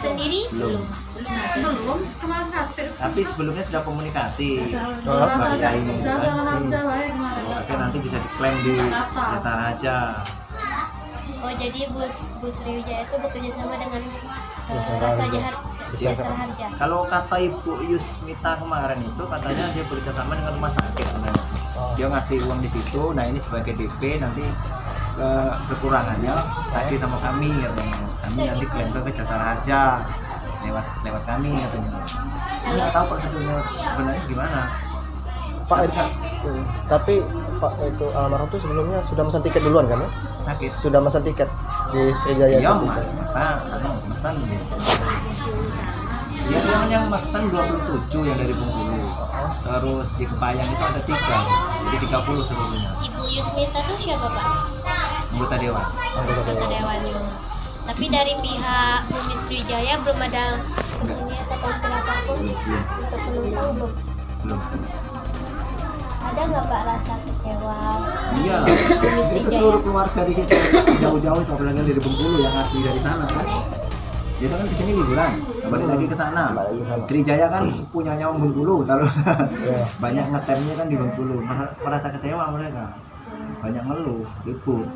sendiri Belum. Tapi sebelumnya sudah komunikasi. Pak Yai ini kan. Oke, nanti bisa diklaim di Jasa Raja. oh jadi Bu Sriwijaya itu bekerja sama dengan Jasa Jasa Harja. Kalau kata Ibu Yusmita kemarin itu katanya dia bekerjasama dengan rumah sakit sebenarnya. Dia ngasih uang di situ. Nah ini sebagai DP, nanti kekurangannya tadi sama kami katanya. Kami nanti klaim ke Jasa Harja lewat kami katanya. Ini nggak tahu prosedurnya sebenarnya gimana. Pak tapi Pak itu almarhum tuh sebelumnya sudah mesan tiket duluan kan ya? Sakit. Sudah mesan tiket di Sriwijaya. Iya mas, pesan gitu. Dia tuh yang mesen 27 yang dari Bengkulu. Terus di Kepayang itu ada 3, jadi 30 seluruhnya. Ibu Yusmita tuh siapa Pak? Anggota dewan. Anggota dewannya. Tapi dari pihak Bumi Sriwijaya belum ada kesini atau apapun untuk penumpang Belum. ada nggak Pak rasa kecewa? Iya. Itu seluruh keluarga di situ jauh-jauh itu apalagi dari Bengkulu yang asli dari sana kan. Dia kan di sini liburan, kembali lagi ke sana. Sriwijaya kan punya nyawa Bengkulu, taruh. Banyak ngetemnya kan di Bengkulu. Merasa kecewa mereka. Banyak ngeluh, ribut.